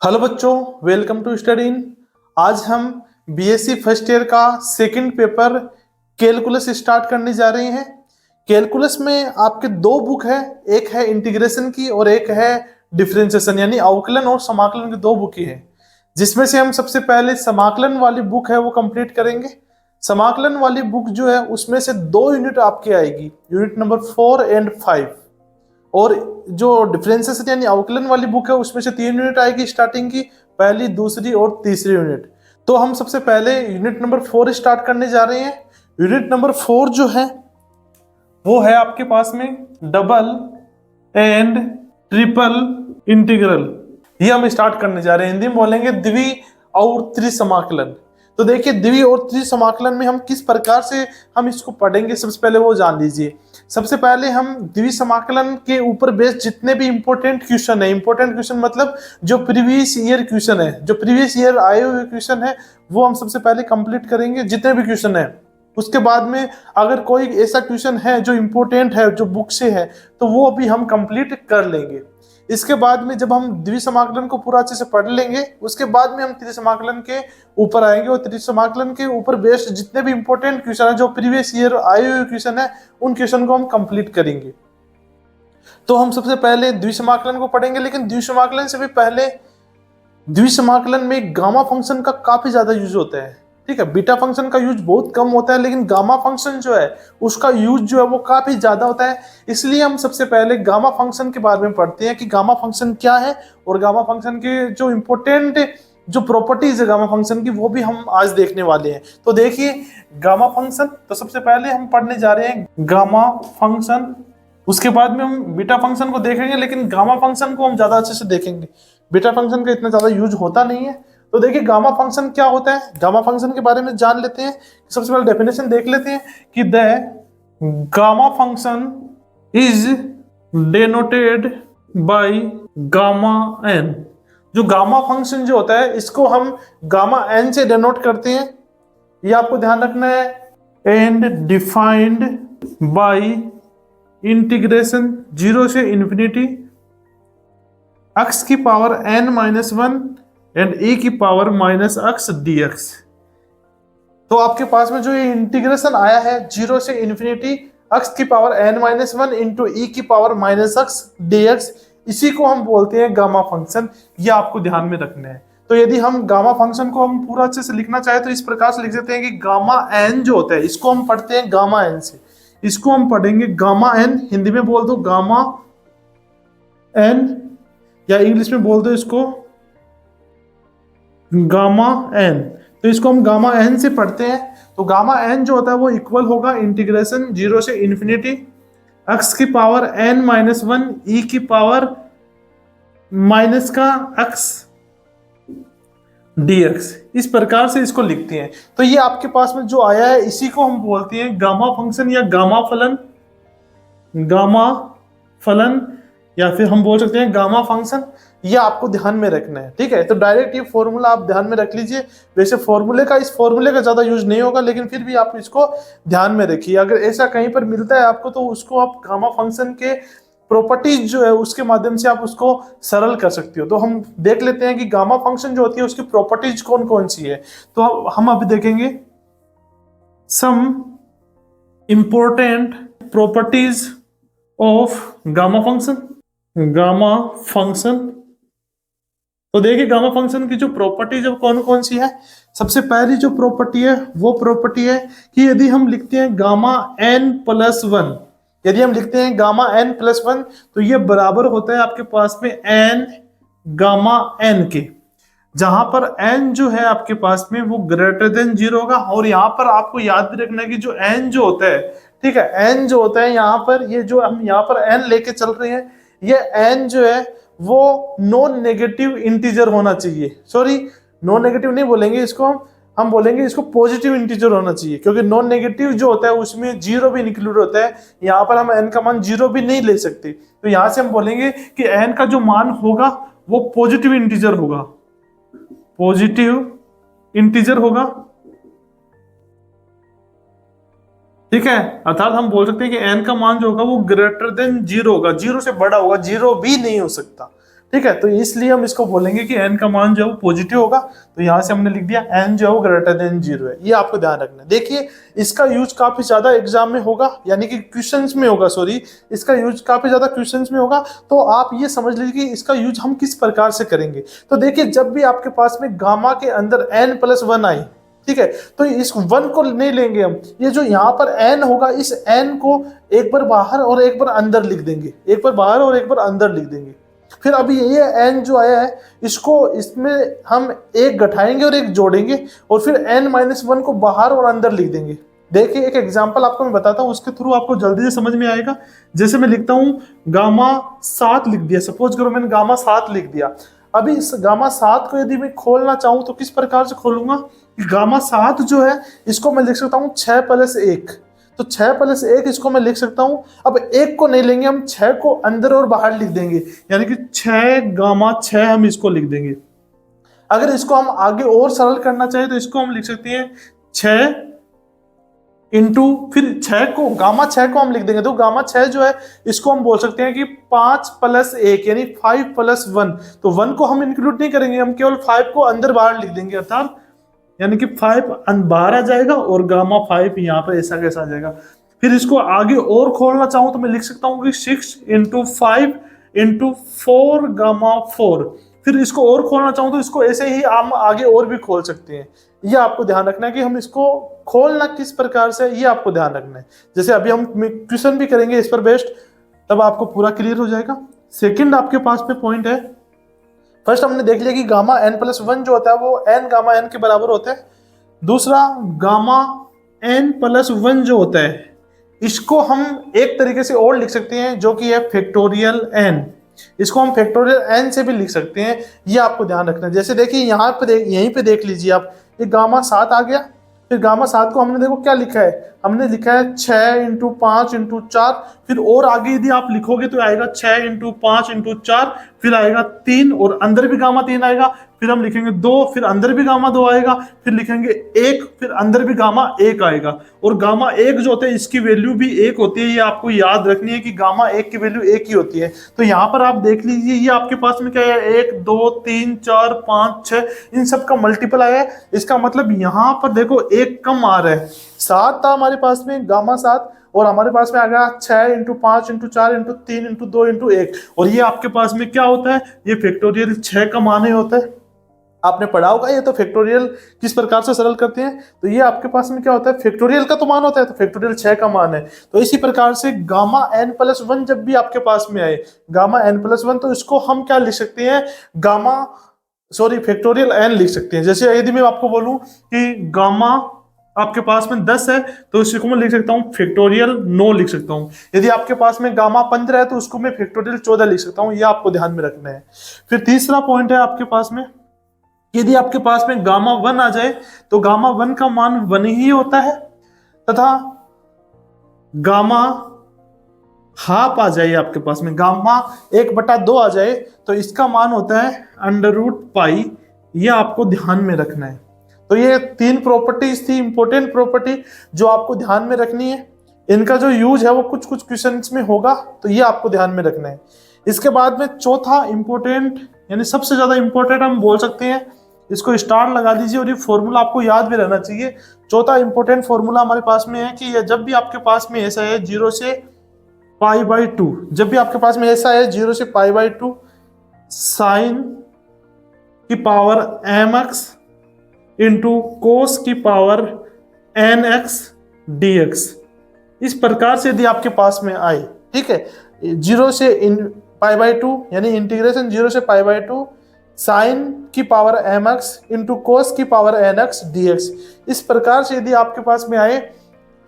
Hello बच्चों, welcome to study in. आज हम बीएससी फर्स्ट ईयर का सेकंड पेपर कैलकुलस स्टार्ट करने जा रहे हैं। कैलकुलस में आपके दो बुक है, एक है इंटीग्रेशन की और एक है डिफरेंशिएशन यानी अवकलन और समाकलन की दो बुक ही है, जिसमें से हम सबसे पहले समाकलन वाली बुक है वो कंप्लीट करेंगे। समाकलन वाली बुक जो है उसमें से 2 यूनिट आपकी आएगी, यूनिट नंबर 4 एंड 5। और जो डिफरेंसेस यानी अवकलन वाली बुक है उसमें से 3 यूनिट आएगी स्टार्टिंग की, पहली, दूसरी और तीसरी यूनिट। तो हम सबसे पहले यूनिट नंबर 4 स्टार्ट करने जा रहे हैं। यूनिट नंबर 4 जो है वो है आपके पास में डबल एंड ट्रिपल इंटीग्रल। ये हम स्टार्ट करने जा रहे हैं। हिंदी में बोलेंगे द्वि और त्रिसमाकलन। तो देखिए, द्वि और त्रिसमाकलन में हम किस प्रकार से हम इसको पढ़ेंगे, सबसे पहले वो जान लीजिए। सबसे पहले हम द्विसमाकलन के ऊपर बेस्ड जितने भी इंपॉर्टेंट क्वेश्चन है, इंपॉर्टेंट क्वेश्चन मतलब जो प्रीवियस ईयर क्वेश्चन है, जो प्रीवियस ईयर आए हुए क्वेश्चन है, वो हम सबसे पहले कंप्लीट करेंगे जितने भी क्वेश्चन है। उसके बाद में अगर कोई ऐसा क्वेश्चन है जो इंपॉर्टेंट है, जो बुक से है, तो वो भी हम कंप्लीट कर लेंगे। इसके बाद में जब हम द्विसमाकलन को पूरा अच्छे से पढ़ लेंगे, उसके बाद में हम त्रिसमाकलन के ऊपर आएंगे और त्रिसमाकलन के ऊपर बेस्ड जितने भी इंपॉर्टेंट क्वेश्चन है, जो प्रीवियस ईयर आए हुए क्वेश्चन है, उन क्वेश्चन को हम कंप्लीट करेंगे। तो हम सबसे पहले द्विसमाकलन को पढ़ेंगे, लेकिन द्विसमाकलन से भी पहले द्विसमाकलन में गामा फंक्शन का काफी ज्यादा यूज होता है। ठीक है, बीटा फंक्शन का यूज बहुत कम होता है, लेकिन गामा फंक्शन जो है उसका यूज जो है वो काफी ज्यादा होता है। इसलिए हम सबसे पहले गामा फंक्शन के बारे में पढ़ते हैं कि गामा फंक्शन क्या है और गामा फंक्शन के जो इंपॉर्टेंट जो प्रॉपर्टीज है गामा फंक्शन की, वो भी हम आज देखने वाले हैं। तो देखिए गामा फंक्शन, तो सबसे पहले हम पढ़ने जा रहे हैं गामा फंक्शन। उसके बाद में हम बीटा फंक्शन को देखेंगे, लेकिन गामा फंक्शन को हम ज्यादा अच्छे से देखेंगे। बीटा फंक्शन का इतना ज्यादा यूज होता नहीं है। तो देखिए गामा फंक्शन क्या होता है, गामा फंक्शन के बारे में जान लेते हैं। सबसे पहले डेफिनेशन देख लेते हैं कि the gamma function is denoted by gamma n. जो गामा फंक्शन जो होता है इसको हम गामा एन से डेनोट करते हैं, ये आपको ध्यान रखना है। एंड डिफाइंड बाय इंटीग्रेशन 0 से इंफिनिटी x की पावर n-1 एंड e की पावर -x dx। तो आपके पास में जो ये इंटीग्रेशन आया है 0 से इंफिनिटी x की पावर n-1 इंटू e की पावर -x dx, इसी को हम बोलते हैं गामा फंक्शन। ये आपको ध्यान में रखना है। तो यदि हम गामा फंक्शन को हम पूरा अच्छे से लिखना चाहे तो इस प्रकार से लिख देते हैं कि गामा n जो होता है इसको हम पढ़ते हैं गामा n से। इसको हम पढ़ेंगे गामा n, हिंदी में बोल दो गामा n, या इंग्लिश में बोल दो इसको गामा एन। तो इसको हम गामा एन से पढ़ते हैं। तो गामा एन जो होता है वो इक्वल होगा इंटीग्रेशन 0 से इंफिनिटी x की पावर n-1 e की पावर -x dx। इस प्रकार से इसको लिखते हैं। तो ये आपके पास में जो आया है इसी को हम बोलते हैं गामा फंक्शन या गामा फलन, गामा फलन, या फिर हम बोल सकते हैं गामा फंक्शन। ये आपको ध्यान में रखना है। ठीक है, तो डायरेक्ट ये फॉर्मूला आप ध्यान में रख लीजिए। वैसे इस फॉर्मूले का ज्यादा यूज नहीं होगा, लेकिन फिर भी आप इसको ध्यान में रखिए। अगर ऐसा कहीं पर मिलता है आपको तो उसको आप गामा फंक्शन के प्रॉपर्टीज जो है उसके माध्यम से आप उसको सरल कर सकते हो। तो हम देख लेते हैं कि गामा फंक्शन जो होती है उसकी प्रॉपर्टीज कौन कौन सी है। तो हम अभी देखेंगे some important properties of gamma function. Gamma function, तो देखिए गामा फंक्शन की जो प्रॉपर्टीज है कौन कौन सी है। सबसे पहली जो प्रॉपर्टी है वो प्रॉपर्टी है कि यदि हम लिखते हैं गामा n+1, यदि हम लिखते हैं गामा n+1 तो ये बराबर होता है आपके पास में n गामा n के, जहां पर n जो है आपके पास में वो ग्रेटर देन 0 होगा। और यहाँ पर आपको याद भी रखना है कि जो n जो होता है, ठीक है, n जो होता है यहाँ पर, ये जो हम यहाँ पर n लेके चल रहे हैं, ये n जो है वो नॉन नेगेटिव इंटीजर होना चाहिए। सॉरी, नॉन नेगेटिव नहीं बोलेंगे इसको, हम बोलेंगे इसको पॉजिटिव इंटीजर होना चाहिए, क्योंकि नॉन नेगेटिव जो होता है उसमें 0 भी इंक्लूड होता है। यहाँ पर हम n का मान 0 भी नहीं ले सकते। तो यहाँ से हम बोलेंगे कि n का जो मान होगा वो पॉजिटिव इंटीजर होगा, पॉजिटिव इंटीजर होगा। ठीक है, अर्थात हम बोल सकते हैं कि n का मान जो होगा वो ग्रेटर देन 0 होगा, 0 से बड़ा होगा, 0 भी नहीं हो सकता। ठीक है, तो इसलिए हम इसको बोलेंगे कि n का मान जो है वो पॉजिटिव होगा। तो यहाँ से हमने लिख दिया n जो है वो ग्रेटर देन 0 है। ये आपको ध्यान रखना है। देखिए इसका यूज काफी ज्यादा एग्जाम में होगा, यानी कि क्वेश्चंस में होगा, सॉरी, इसका यूज काफी ज्यादा क्वेश्चंस में होगा। तो आप ये समझ लीजिए कि इसका यूज हम किस प्रकार से करेंगे। तो देखिए जब भी आपके पास में गामा के अंदर n+1 आई, ठीक है, तो इस 1 को नहीं लेंगे हम, ये जो यहाँ पर n होगा इस n को एक बार बाहर और एक बार अंदर लिख देंगे, एक बार बाहर और एक बार अंदर लिख देंगे। फिर अभी ये n जो आया है इसको इसमें हम एक घटाएंगे और एक जोड़ेंगे और फिर n-1 को बाहर और अंदर लिख देंगे। देखिए एक एग्जांपल आपको मैं बताता हूँ, उसके थ्रू आपको जल्दी से समझ में आएगा। जैसे मैं लिखता हूँ गामा 7 लिख दिया, सपोज करो मैंने गामा 7 लिख दिया। अभी इस गामा 7 को यदि मैं खोलना चाहूँ तो किस प्रकार से खोलूंगा। गामा 7 जो है इसको मैं लिख सकता हूँ 6+1, तो 6+1 इसको मैं लिख सकता हूं। अब 1 को नहीं लेंगे हम, 6 को अंदर और बाहर लिख देंगे, यानी कि 6 हम इसको लिख देंगे। अगर इसको हम आगे और सरल करना चाहे तो इसको हम लिख सकते हैं 6 इंटू, फिर 6 को हम लिख देंगे। तो गामा 6 जो है इसको हम बोल सकते हैं कि 5+1 यानी 5+1। तो 1 को हम इंक्लूड नहीं करेंगे, हम केवल 5 को अंदर बाहर लिख देंगे, अर्थात यानी कि 5 बाहर आ जाएगा और गामा 5 यहाँ पर ऐसा कैसा आ जाएगा। फिर इसको आगे और खोलना चाहूँ तो मैं लिख सकता हूँ कि 6 × 5 × 4 गामा 4। फिर इसको और खोलना चाहूँ तो इसको ऐसे ही हम आगे और भी खोल सकते हैं। ये आपको ध्यान रखना है कि हम इसको खोलना किस प्रकार से, ये आपको ध्यान रखना है। जैसे अभी हम क्वेश्चन भी करेंगे इस पर बेस्ड, तब आपको पूरा क्लियर हो जाएगा। सेकेंड आपके पास में पॉइंट है, फर्स्ट हमने देख लिया कि गामा n+1 जो होता है वो n गामा n के बराबर होता है। दूसरा गामा n+1 जो होता है इसको हम एक तरीके से और लिख सकते हैं जो कि है फैक्टोरियल n। इसको हम फैक्टोरियल n से भी लिख सकते हैं, ये आपको ध्यान रखना है। जैसे देखिए यहाँ पे यहीं पे देख लीजिए आप, ये गामा 7 आ गया। फिर गामा 7 को हमने देखो क्या लिखा है, हमने लिखा है 6 × 5 × 4। फिर और आगे यदि आप लिखोगे तो आएगा 6 × 5 × 4, फिर आएगा 3 और अंदर भी गामा 3 आएगा। फिर हम लिखेंगे 2, फिर अंदर भी गामा 2 आएगा। फिर लिखेंगे 1, फिर अंदर भी गामा 1 आएगा। और गामा 1 जो होता है इसकी वैल्यू भी 1 होती है, ये आपको याद रखनी है कि गामा 1 की वैल्यू 1 ही होती है। तो यहाँ पर आप देख लीजिए ये आपके पास में क्या है, 1 2 3 4 5 6 इन सब का मल्टीपल आया है। इसका मतलब यहाँ पर देखो 1 कम आ रहा है। 7 था हमारे पास में गामा 7 और हमारे पास में आ गया 6 × 5 × 4 × 3 × 2 × 1। और ये आपके पास में क्या होता है, ये फैक्टोरियल 6 का मान ही होता है। आपने पढ़ा होगा ये तो फैक्टोरियल किस प्रकार से सरल करते हैं। तो ये आपके पास में क्या होता है, फैक्टोरियल का तो मान होता है, तो फैक्टोरियल 6 का मान है। तो इसी प्रकार से गामा n+1 जब भी आपके पास में आए, गामा n+1, तो इसको हम क्या लिख सकते हैं, फैक्टोरियल n लिख सकते हैं। जैसे यदि मैं आपको बोलूं कि गामा आपके पास में 10 है तो इसको मैं लिख सकता हूँ फैक्टोरियल 9 लिख सकता हूँ। यदि आपके पास में गामा 15 है तो उसको मैं फैक्टोरियल 14 लिख सकता हूँ। ये आपको ध्यान में रखना है। फिर तीसरा पॉइंट है आपके पास में, यदि आपके पास में गामा 1 आ जाए तो गामा 1 का मान 1 ही होता है, तथा गामा हाफ आ जाए आपके पास में, गामा 1/2 आ जाए तो इसका मान होता है √π। ये आपको ध्यान में रखना है। तो ये 3 प्रॉपर्टीज थी, इंपॉर्टेंट प्रॉपर्टी, जो आपको ध्यान में रखनी है। इनका जो यूज है वो कुछ कुछ क्वेश्चंस में होगा, तो ये आपको ध्यान में रखना है। इसके बाद में चौथा इंपॉर्टेंट, यानी सबसे ज्यादा इंपॉर्टेंट हम बोल सकते हैं, इसको स्टार लगा दीजिए और ये फॉर्मूला आपको याद भी रहना चाहिए। चौथा इंपॉर्टेंट फॉर्मूला हमारे पास में है कि जब भी आपके पास में ऐसा है 0 से π/2, जब भी आपके पास में ऐसा है 0 से π/2 साइन की पावर mx इंटू कोस की पावर nx dx, इस प्रकार से यदि आपके पास में आए, ठीक है, 0 से π/2 यानी इंटीग्रेशन 0 से π/2 साइन की पावर mx इंटू कोस की पावर nx dx, इस प्रकार से यदि आपके पास में आए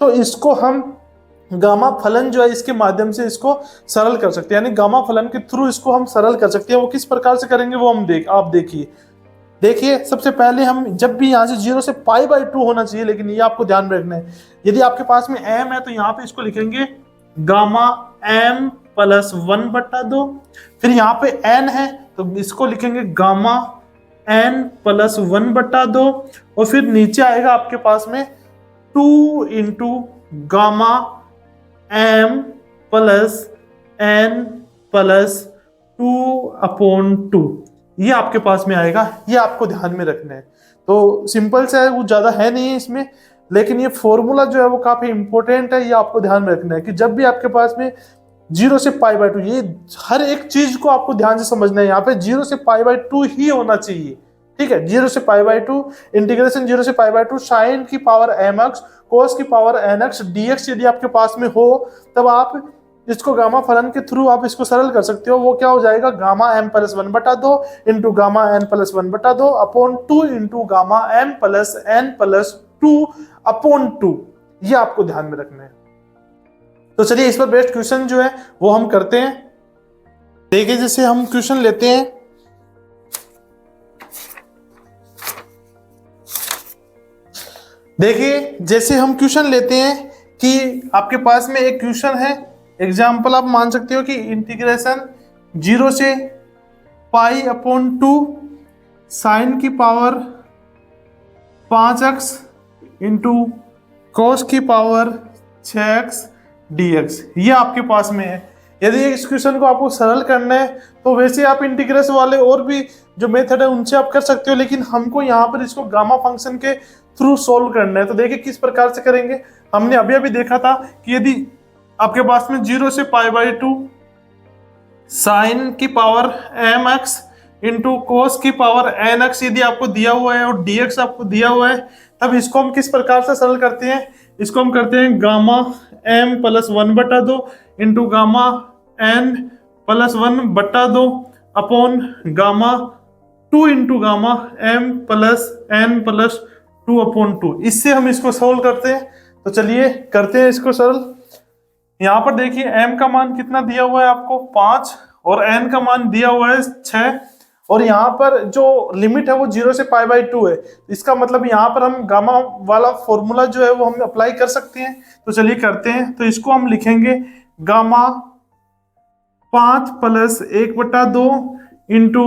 तो इसको हम गामा फलन जो है इसके माध्यम से इसको सरल कर सकते हैं, यानी गामा फलन के थ्रू इसको हम सरल कर सकते हैं। वो किस प्रकार से करेंगे वो हम आप देखिए सबसे पहले हम जब भी यहाँ से 0 से π/2 होना चाहिए, लेकिन ये आपको ध्यान में रखना है। यदि आपके पास में m है तो यहाँ पे इसको लिखेंगे गामा m + 1/2। फिर यहाँ पे n है तो इसको लिखेंगे गामा n + 1/2। और फिर नीचे आएगा आपके पास में 2 × गामा m + n + 2/2 ये आपके पास में आएगा। ये आपको ध्यान में रखना है। तो सिंपल से है, वो ज्यादा है नहीं है इसमें, लेकिन ये फॉर्मूला जो है वो काफी इंपॉर्टेंट है। ये आपको ध्यान में रखना है कि जब भी आपके पास में 0 से π/2, ये हर एक चीज को आपको ध्यान से समझना है। यहाँ पे 0 से π/2 ही होना चाहिए, ठीक है। 0 से π/2 इंटीग्रेशन 0 से π/2 साइन की पावर mx कोस की पावर nx dx यदि आपके पास में हो, तब आप इसको गामा फलन के थ्रू आप इसको सरल कर सकते हो। वो क्या हो जाएगा, gamma m plus 1/2 into gamma n plus 1/2 upon 2 into gamma m plus n plus 2 upon 2। ये आपको ध्यान में रखना है। तो चलिए इस पर बेस्ड क्वेश्चन जो है वो हम करते हैं। देखिए जैसे हम क्वेश्चन लेते हैं, देखिए जैसे हम क्वेश्चन लेते हैं कि आपके पास में एक क्वेश्चन है, एग्जाम्पल आप मान सकते हो कि इंटीग्रेशन 0 से π/2 साइन की पावर 5x इंटू कोस की पावर 6x dx ये आपके पास में है। यदि इस क्वेश्चन को आपको सरल करना है तो वैसे आप इंटीग्रेशन वाले और भी जो मेथड है उनसे आप कर सकते हो, लेकिन हमको यहाँ पर इसको गामा फंक्शन के थ्रू सोल्व करना है। तो देखिए किस प्रकार से करेंगे। हमने अभी अभी देखा था कि यदि आपके पास में 0 से π/2 साइन की पावर mx इंटू कोस की पावर nx यदि आपको दिया हुआ है और dx आपको दिया हुआ है, तब इसको हम किस प्रकार से सरल करते हैं। इसको हम करते हैं gamma m plus 1/2 into gamma n plus 1/2 upon gamma 2 into gamma m plus n plus 2 upon 2। इससे हम इसको सोल्व करते हैं। तो चलिए करते हैं इसको सरल। यहाँ पर देखिए m का मान कितना दिया हुआ है आपको 5 और n का मान दिया हुआ है 6, और यहाँ पर जो लिमिट है वो 0 से π/2 है। इसका मतलब यहाँ पर हम गामा वाला फॉर्मूला जो है वो हम अप्लाई कर सकते हैं। तो चलिए करते हैं। तो इसको हम लिखेंगे gamma 5 plus 1/2 into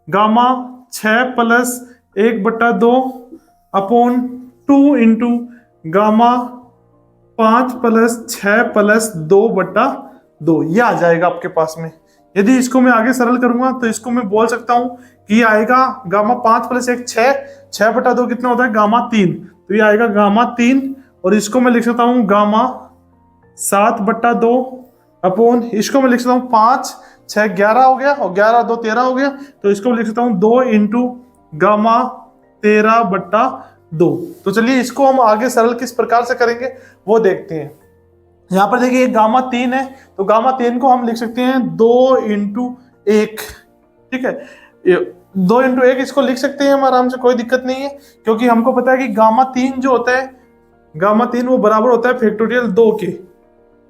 gamma 6 plus 1/2 upon 2 into gamma 5 plus 6 plus 2/2। ये आ जाएगा आपके पास में। यदि इसको मैं आगे सरल करूंगा तो इसको मैं बोल सकता हूं कि ये आएगा गामा 5 प्लस 1 6, 6/2 कितना होता है गामा 3, तो ये आएगा गामा 3। और इसको मैं लिख सकता हूं गामा 7/2 अपॉन, इसको मैं लिख सकता हूँ 5 6 11 हो गया और 11 2 13 हो गया, तो इसको मैं लिख सकता हूँ 2 इंटू गामा 13/2। तो चलिए इसको हम आगे सरल किस प्रकार से करेंगे वो देखते हैं। यहाँ पर देखिए गामा 3 है, तो गामा 3 को हम लिख सकते हैं 2 इंटू 1, ठीक है। 2 इंटू 1 इसको लिख सकते हैं हम आराम से, कोई दिक्कत नहीं है, क्योंकि हमको पता है कि गामा 3 जो होता है, गामा 3 वो बराबर होता है फैक्टोरियल 2 के।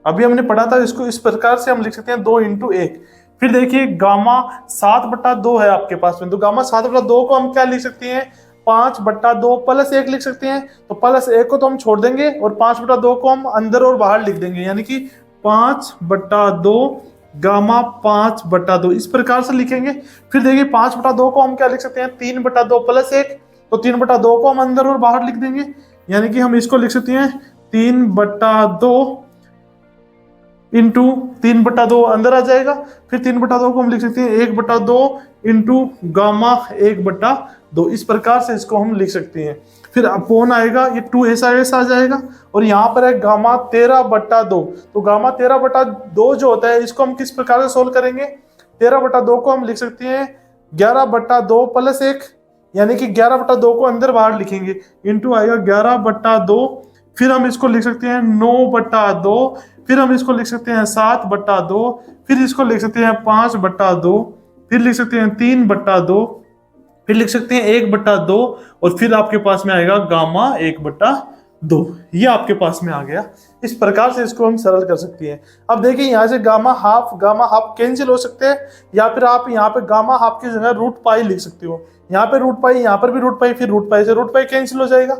अभी हमने पढ़ा था, इसको इस प्रकार से हम लिख सकते हैं 2 इंटू 1। फिर देखिए गामा 7/2 है आपके पास में, तो गामा 7/2 को हम क्या लिख सकते हैं 5/2 प्लस 1 लिख सकते हैं। तो प्लस 1 को तो हम छोड़ देंगे और 5/2 को हम अंदर और बाहर लिख देंगे, यानी कि 5/2 गामा 5/2 इस प्रकार से लिखेंगे। फिर देखिए 5/2 को हम क्या लिख सकते हैं 3/2 प्लस 1, तो 3/2 को हम अंदर और बाहर लिख देंगे, यानी कि हम इसको लिख सकते हैं 3/2 इंटू 3/2 अंदर आ जाएगा। फिर 3/2 को हम लिख सकते हैं 1/2 इंटू गामा 1/2, इस प्रकार से इसको हम लिख सकते हैं। फिर अपोन आएगा, ये 2 ऐसा आ जाएगा, और यहाँ पर है गामा 13/2। तो गामा 13/2 जो होता है इसको हम किस प्रकार से सोल्व करेंगे। 13/2 को हम लिख सकते हैं 11/2 प्लस 1, यानी कि 11/2 को अंदर बाहर लिखेंगे, इंटू आएगा 11/2। फिर हम इसको लिख सकते हैं 9/2, फिर हम इसको लिख सकते हैं 7/2, फिर इसको लिख सकते हैं 5/2, फिर लिख सकते हैं 3/2, फिर लिख सकते हैं 1/2, और फिर आपके पास में आएगा गामा 1/2। ये आपके पास में आ गया। इस प्रकार से इसको हम सरल कर सकते हैं। अब देखिए यहाँ से गामा हाफ कैंसिल हो सकते हैं, या फिर आप यहाँ पे गामा हाफ की जगह रूट पाई लिख सकते हो। यहाँ पे रूट पाई, यहाँ पर भी रूट पाई, फिर रूट पाई से रूट पाई कैंसिल हो जाएगा,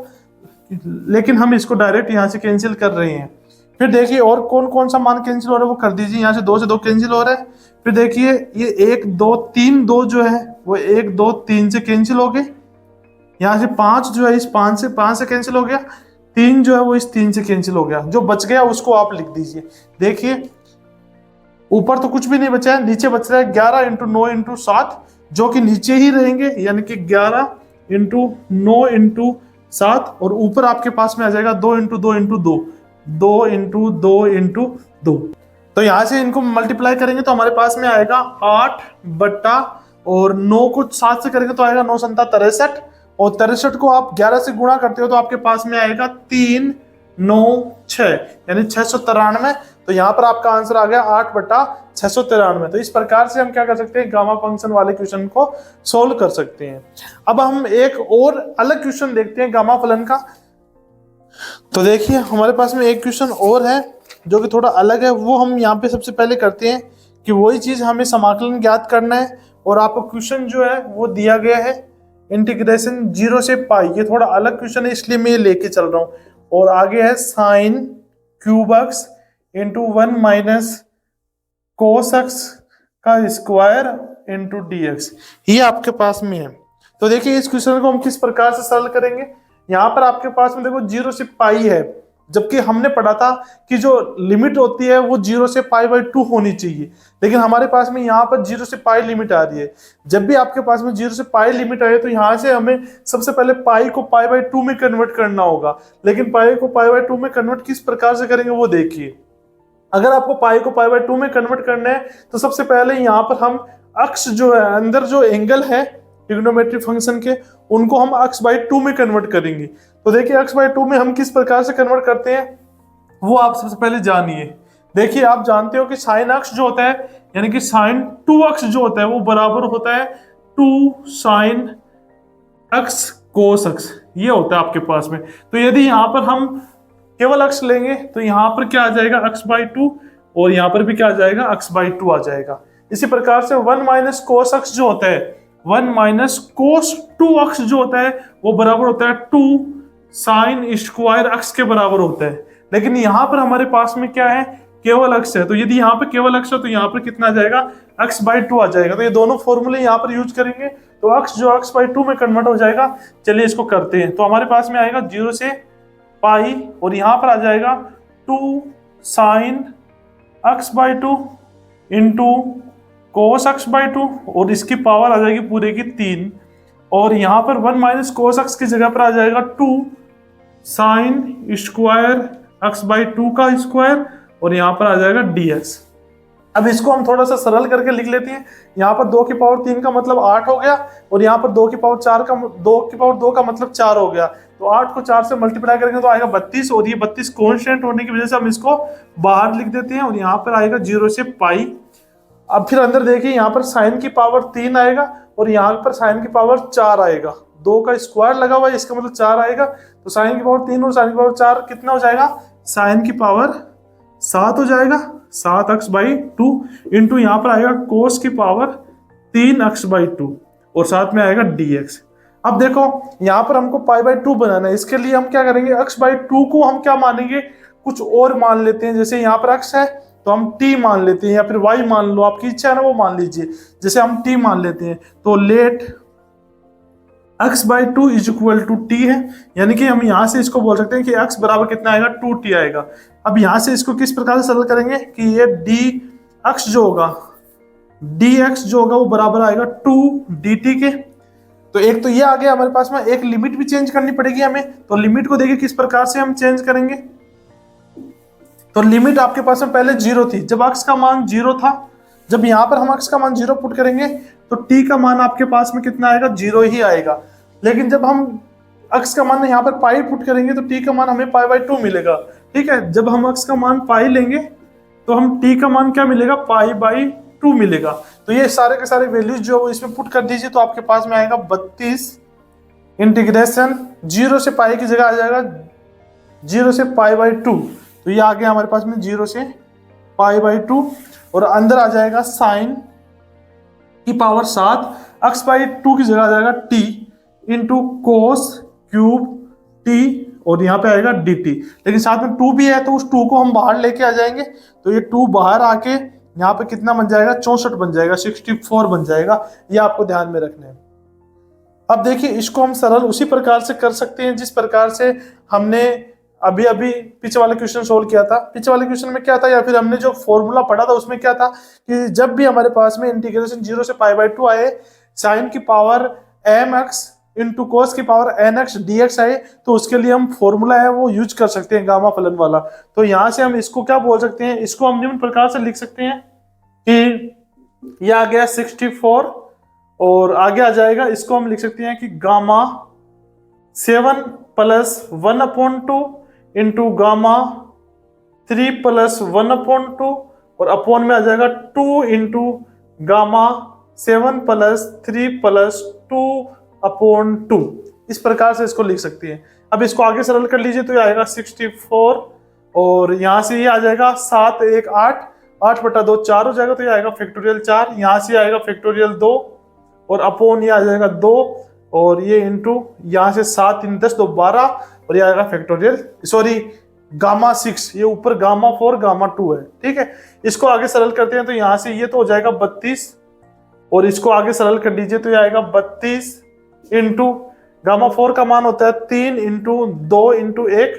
लेकिन हम इसको डायरेक्ट यहाँ से कैंसिल कर रहे हैं। फिर देखिए और कौन कौन सा मान कैंसिल हो रहा है वो कर दीजिए। यहाँ से 2 से 2 कैंसिल हो रहा है। फिर देखिए ये 1 2 3 2 जो है वो 1 2 3 से कैंसिल हो गए। यहाँ से 5 जो है इस 5 से कैंसिल हो गया। 3 जो है वो इस 3 से कैंसिल हो गया। जो बच गया उसको आप लिख दीजिए। देखिए ऊपर तो कुछ भी नहीं बचा है, नीचे बच रहा है 11 इंटू 9 इंटू 7, जो कि नीचे ही रहेंगे, यानी कि 11 इंटू 9 इंटू 7, और ऊपर आपके पास में आ जाएगा 2 इंटू 2 इंटू 2, 2 इंटू 2 इंटू 2। तो यहां से इनको मल्टीप्लाई करेंगे तो हमारे पास में आएगा 8 बट्टा, और 9 को 7 से करेंगे तो आएगा 9 संता 63, और 63 को आप 11 से गुणा करते हो तो आपके पास में आएगा 3 9 6, यानी 693। तो यहाँ पर आपका आंसर आ गया 8 बट्टा 693। तो इस प्रकार से हम क्या कर सकते हैं, गामा फंक्शन वाले क्वेश्चन को सोल्व कर सकते हैं। अब हम एक और अलग क्वेश्चन देखते हैं गामा फलन का। तो देखिए हमारे पास में एक क्वेश्चन और है जो कि थोड़ा अलग है, वो हम यहाँ पे सबसे पहले करते हैं कि वही चीज हमें समाकलन ज्ञात करना है, और आपको क्वेश्चन जो है वो दिया गया है इंटीग्रेशन 0 से पाई। ये थोड़ा अलग क्वेश्चन है इसलिए मैं ये लेके चल रहा हूँ, और आगे है sine cube x into 1 minus cos x का स्क्वायर इंटू डी एक्स, ये आपके पास में है। तो देखिए इस क्वेश्चन को हम किस प्रकार से सरल करेंगे। यहाँ पर आपके पास में देखो 0 से पाई है, जबकि हमने पढ़ा था कि जो लिमिट होती है वो 0 से पाई बाई 2 होनी चाहिए, लेकिन हमारे पास में यहाँ पर 0 से पाई लिमिट आ रही है। जब भी आपके पास में 0 से पाई लिमिट आए तो यहाँ से हमें सबसे पहले पाई को पाई बाई 2 में कन्वर्ट करना होगा, लेकिन पाई को पाई बाई 2 में कन्वर्ट किस प्रकार से करेंगे वो देखिए। अगर आपको पाई को पाई बाई 2 में कन्वर्ट करना है तो सबसे पहले यहाँ पर हम अक्ष जो है, अंदर जो एंगल है ट्रिग्नोमेट्रिक फंक्शन के, उनको हम अक्ष बाई 2 में कन्वर्ट करेंगे। तो देखिए अक्ष बाई 2 में हम किस प्रकार से कन्वर्ट करते हैं वो आप सबसे पहले जानिए। देखिए आप जानते हो कि साइन अक्ष जो होता है, यानी कि साइन 2 अक्ष जो होता है वो बराबर होता है 2 साइन अक्ष कोस अक्ष, ये होता है आपके पास में। तो यदि यहाँ पर हम केवल अक्ष लेंगे तो यहाँ पर क्या आ जाएगा अक्ष बाई 2, और यहाँ पर भी क्या आ जाएगा अक्ष बाई 2 आ जाएगा। इसी प्रकार से 1 माइनस कोस अक्ष जो होता है, 1 माइनस कोस 2 अक्ष जो होता है वो बराबर होता है 2 साइन स्क्वायर अक्ष के बराबर होता है। लेकिन यहाँ पर हमारे पास में क्या है, केवल अक्ष है, तो यदि यहाँ पे केवल अक्ष है तो यहाँ पर कितना आ जाएगा अक्ष बाई 2 आ जाएगा। तो ये दोनों फॉर्मूले यहाँ पर यूज करेंगे तो अक्ष जो अक्ष बाई 2 में कन्वर्ट हो जाएगा। चलिए इसको करते हैं। तो हमारे पास में आएगा 0 से पाई, और यहाँ पर आ जाएगा 2 साइन अक्ष बाई 2 इंटू कोस अक्ष बाई 2, और इसकी पावर आ जाएगी पूरे की 3, और यहाँ पर 1 माइनस कोस अक्ष की जगह पर आ जाएगा 2 साइन स्क्वायर अक्ष बाई 2 का स्क्वायर, और यहाँ पर आ जाएगा dx। अब इसको हम थोड़ा सा सरल करके लिख लेते हैं। यहाँ पर 2 की पावर 3 का मतलब 8 हो गया, और यहाँ पर 2 की पावर 4 का 2 की पावर 2 का मतलब 4 हो गया। तो 8 को 4 से मल्टीप्लाई करेंगे तो आएगा 32, और ये 32 कांस्टेंट होने की वजह से हम इसको बाहर लिख देते हैं, और यहाँ पर आएगा 0 से पाई। अब फिर अंदर देखिए यहाँ पर साइन की पावर 3 आएगा, और यहाँ पर साइन की पावर 4 आएगा। 2 का स्क्वायर लगा हुआ है, इसका मतलब 4 आएगा। तो साइन की पावर 3 और साइन की पावर 4 कितना हो जाएगा, साइन की पावर 7 हो जाएगा, 7 अक्ष बाई 2 इंटू यहाँ पर आएगा कोस की पावर 3 अक्ष बाई 2, और साथ में आएगा dx। अब देखो यहाँ पर हमको पाई बाई 2 बनाना है, इसके लिए हम क्या करेंगे, अक्ष बाई 2 को हम क्या मानेंगे, कुछ और मान लेते हैं। जैसे यहाँ पर अक्ष है तो हम t मान लेते हैं, या फिर y मान लो, आपकी इच्छा है ना वो मान लीजिए। जैसे हम t मान लेते हैं तो let x by 2 is equal to t है, यानी कि हम यहाँ से इसको बोल सकते हैं कि x बराबर कितना आएगा 2t आएगा। अब यहाँ से इसको किस प्रकार से सरल करेंगे कि ये dx जो होगा, dx जो होगा वो बराबर आएगा 2 dt के। तो एक तो ये आ गया हमारे पास में, एक लिमिट भी चेंज करनी पड़ेगी हमें। तो लिमिट को देखिए किस प्रकार से हम चेंज करेंगे। तो लिमिट आपके पास में पहले 0 थी, जब x का मान 0 था। जब यहाँ पर हम x का मान 0 पुट करेंगे तो t का मान आपके पास में कितना आएगा, 0 ही आएगा। लेकिन जब हम x का मान यहाँ पर पाई पुट करेंगे तो t का मान हमें पाई बाई 2 मिलेगा। ठीक है, जब हम x का मान पाई लेंगे तो हम t का मान क्या मिलेगा, पाई बाई 2 मिलेगा। तो ये सारे के सारे वैल्यूज जो इसमें पुट कर दीजिए तो आपके पास में आएगा 32 इंटीग्रेशन 0 से पाई की जगह आ जाएगा 0 से पाई बाई 2। तो ये आ गया हमारे पास में 0 से पाई बाई 2, और अंदर आ जाएगा साइन की पावर 7 अक्ष बाई 2 की जगह आ जाएगा t into cos cube t, और यहाँ पे आएगा dt। लेकिन साथ में 2 भी है तो उस 2 को हम बाहर लेके आ जाएंगे। तो ये 2 बाहर आके यहाँ पे कितना बन जाएगा, 64 बन जाएगा, 64 बन जाएगा। ये आपको ध्यान में रखना है। अब देखिए इसको हम सरल उसी प्रकार से कर सकते हैं जिस प्रकार से हमने अभी अभी पीछे वाला क्वेश्चन सोल्व किया था। पीछे वाले क्वेश्चन में क्या था, या फिर हमने जो फॉर्मूला पढ़ा था उसमें क्या था कि जब भी हमारे पास में इंटीग्रेशन 0 से π/2 आए, साइन की पावर mx इंटू कोस की पावर nx dx आए, तो उसके लिए हम फॉर्मूला है वो यूज कर सकते हैं, गामा फलन वाला। तो यहां से हम इसको क्या बोल सकते हैं, इसको हम निम्न प्रकार से लिख सकते हैं कि ये आ गया 64, और आगे आ जाएगा, इसको हम लिख सकते हैं कि गामा 7 + 1/2 इंटू गामा 3 + 1/2, और अपॉन में आ जाएगा 2 इंटू गामा 7 + 3 + 2/2। इस प्रकार से इसको लिख सकते हैं। अब इसको आगे सरल कर लीजिए तो ये आएगा 64, और यहां से ये आ जाएगा 7 1 8, 8/2 4 हो जाएगा, तो ये आएगा फैक्टोरियल 4, यहां से आएगा फैक्टोरियल 2, और अपॉन ये आ जाएगा 2, और ये इंटू यहां से 7 3 10 2 12, और ये आएगा फैक्टोरियल सॉरी गामा 6, ये ऊपर गामा 4 गामा 2 है। ठीक है, इसको आगे सरल करते हैं तो यहां से ये तो हो जाएगा 32, और इसको आगे सरल कर लीजिए तो ये आएगा 32 इंटू गामा 4 का मान होता है 3 इंटू 2 इंटू 1,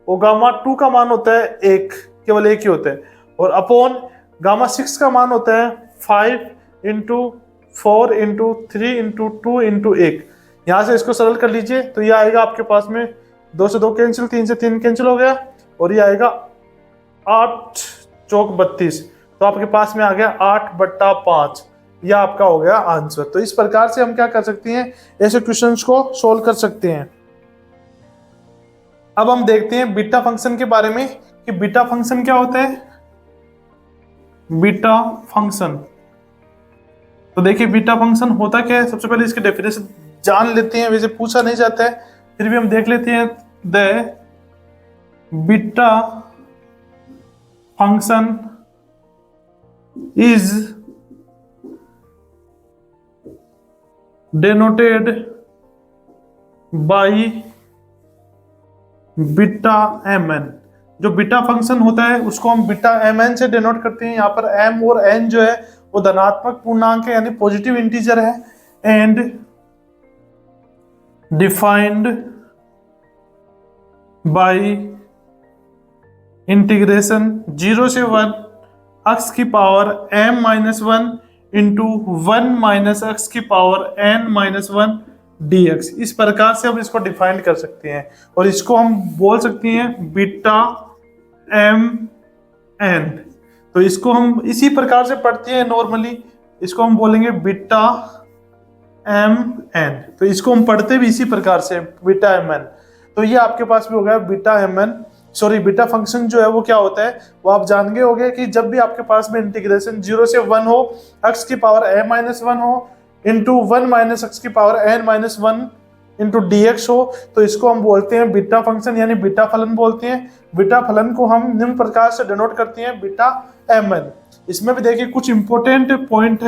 और गामा 2 का मान होता है 1, केवल 1 ही होता है, और अपॉन गामा 6 का मान होता है 5 इंटू 4 इंटू 3 इंटू 2 इंटू 1। यहां से इसको सरल कर लीजिए तो ये आएगा आपके पास में 2 से 2 कैंसिल, 3 से 3 कैंसिल हो गया, और ये आएगा 8 चौक 32, तो आपके पास में आ गया 8/5, यह आपका हो गया आंसर। तो इस प्रकार से हम क्या कर सकते हैं, ऐसे क्वेश्चंस को सोल्व कर सकते हैं। अब हम देखते हैं बीटा फंक्शन के बारे में कि बीटा फंक्शन क्या होता है। बीटा फंक्शन, तो देखिए बीटा फंक्शन होता क्या है, सबसे पहले इसकी डेफिनेशन जान लेते हैं, वैसे पूछा नहीं जाता है फिर भी हम देख लेते हैं। The beta function is denoted by beta mn। जो बीटा फंक्शन होता है उसको हम बीटा mn से डिनोट करते हैं। यहाँ पर m और n जो है वो धनात्मक पूर्णांक है, यानी पॉजिटिव इंटीजर है, एंड डिफाइंड बाय इंटीग्रेशन 0 से 1 x की पावर m-1 इंटू 1 - x की पावर n-1 dx। इस प्रकार से हम इसको डिफाइन कर सकते हैं, और इसको हम बोल सकते हैं बीटा m n। तो इसको हम इसी प्रकार से पढ़ते हैं नॉर्मली, इसको हम बोलेंगे बीटा m n। तो इसको हम पढ़ते भी इसी प्रकार से बीटा m n। तो ये आपके पास भी हो गया beta m n। Sorry, beta function जो है वो क्या होता है वो आप जान गए होंगे कि जब भी आपके पास में इंटीग्रेशन 0 से 1 हो, x की पावर m-1 हो इंटू 1 - x की पावर n-1 इंटू dx हो, तो इसको हम बोलते हैं बीटा फंक्शन, यानी बीटा फलन बोलते हैं। बीटा फलन को हम निम्न प्रकार से डिनोट करते हैं बीटा mn। इसमें भी देखिए कुछ इंपॉर्टेंट पॉइंट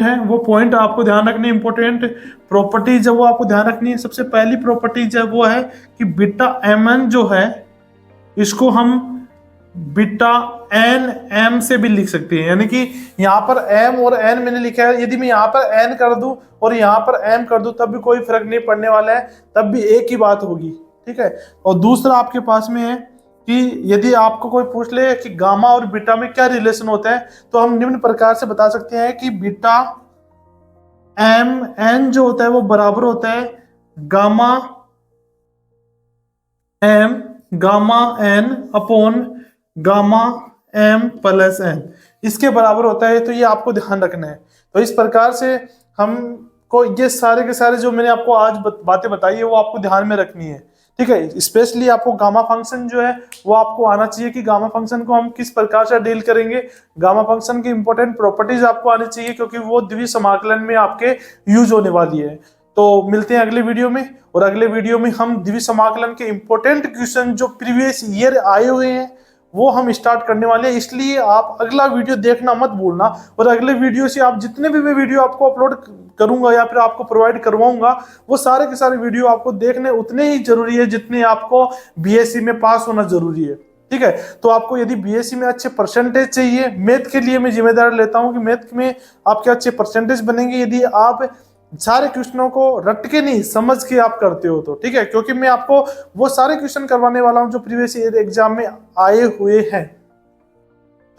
है, वो पॉइंट आपको ध्यान रखनी है। इंपॉर्टेंट प्रॉपर्टीज है वो आपको ध्यान रखनी है। सबसे पहली प्रॉपर्टीज है वो है कि बीटा mn जो है इसको हम बीटा n m से भी लिख सकते हैं, यानी कि यहाँ पर m और n मैंने लिखा है, यदि मैं यहाँ पर n कर दूं और यहाँ पर m कर दूं तब भी कोई फर्क नहीं पड़ने वाला है, तब भी एक ही बात होगी। ठीक है, और दूसरा आपके पास में है कि यदि आपको कोई पूछ ले कि गामा और बीटा में क्या रिलेशन होता है, तो हम निम्न प्रकार से बता सकते हैं कि बीटा m n जो होता है वो बराबर होता है gamma m gamma n upon gamma m plus n, इसके बराबर होता है। तो ये आपको ध्यान रखना है। तो इस प्रकार से हमको ये सारे के सारे जो मैंने आपको आज बातें बताई है वो आपको ध्यान में रखनी है। ठीक है, स्पेशली आपको गामा फंक्शन जो है वो आपको आना चाहिए कि गामा फंक्शन को हम किस प्रकार से डील करेंगे। गामा फंक्शन की इंपॉर्टेंट प्रॉपर्टीज आपको आनी चाहिए, क्योंकि वो द्वितीय समाकलन में आपके यूज होने वाली है। तो मिलते हैं अगले वीडियो में, और अगले वीडियो में हम द्वितीय समाकलन के इंपॉर्टेंट क्वेश्चन जो प्रीवियस ईयर आए हुए हैं वो हम स्टार्ट करने वाले हैं। इसलिए आप अगला वीडियो देखना मत भूलना, और अगले वीडियो से आप जितने भी मैं वीडियो आपको अपलोड करूंगा या फिर आपको प्रोवाइड करवाऊंगा वो सारे के सारे वीडियो आपको देखने उतने ही जरूरी है जितने आपको बीएससी में पास होना जरूरी है। ठीक है, तो आपको यदि बीएससी में अच्छे परसेंटेज चाहिए, मैथ के लिए मैं जिम्मेदार लेता हूं कि मैथ में आपके अच्छे परसेंटेज बनेंगे। यदि आप सारे क्वेश्चनों को रट के नहीं, समझ के आप करते हो तो ठीक है, क्योंकि मैं आपको वो सारे क्वेश्चन करवाने वाला हूं जो प्रीवियस ईयर एग्जाम में आए हुए हैं।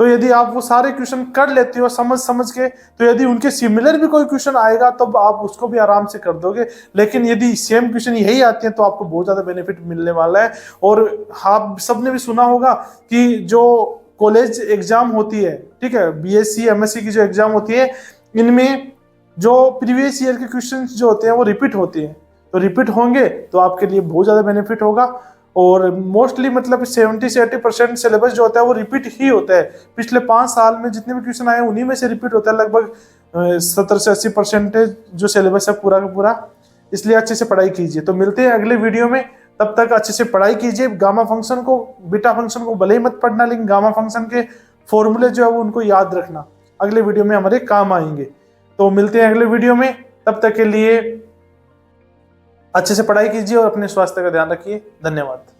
तो यदि आप वो सारे क्वेश्चन कर लेते हो समझ के, तो यदि उनके सिमिलर भी कोई क्वेश्चन आएगा तो आप उसको भी आराम से कर दोगे। लेकिन यदि सेम क्वेश्चन यही आते हैं तो आपको बहुत ज्यादा बेनिफिट मिलने वाला है। और आप सबने भी सुना होगा कि जो कॉलेज एग्जाम होती है, ठीक है, बीएससी एमएससी की जो एग्जाम होती है, इनमें जो प्रीवियस ईयर के क्वेश्चन जो होते हैं वो रिपीट होते हैं। तो रिपीट होंगे तो आपके लिए बहुत ज्यादा बेनिफिट होगा। और मोस्टली मतलब 70 से 80% सिलेबस जो होता है वो रिपीट ही होता है। पिछले 5 साल में जितने भी क्वेश्चन आए उन्हीं में से रिपीट होता है लगभग 70 से 80% जो सिलेबस है पूरा का पूरा। इसलिए अच्छे से पढ़ाई कीजिए। तो मिलते हैं अगले वीडियो में, तब तक अच्छे से पढ़ाई कीजिए। गामा फंक्शन को, बीटा फंक्शन को भले ही मत पढ़ना, लेकिन गामा फंक्शन के फॉर्मूले जो है वो उनको याद रखना, अगले वीडियो में हमारे काम आएंगे। तो मिलते हैं अगले वीडियो में, तब तक के लिए अच्छे से पढ़ाई कीजिए और अपने स्वास्थ्य का ध्यान रखिए। धन्यवाद।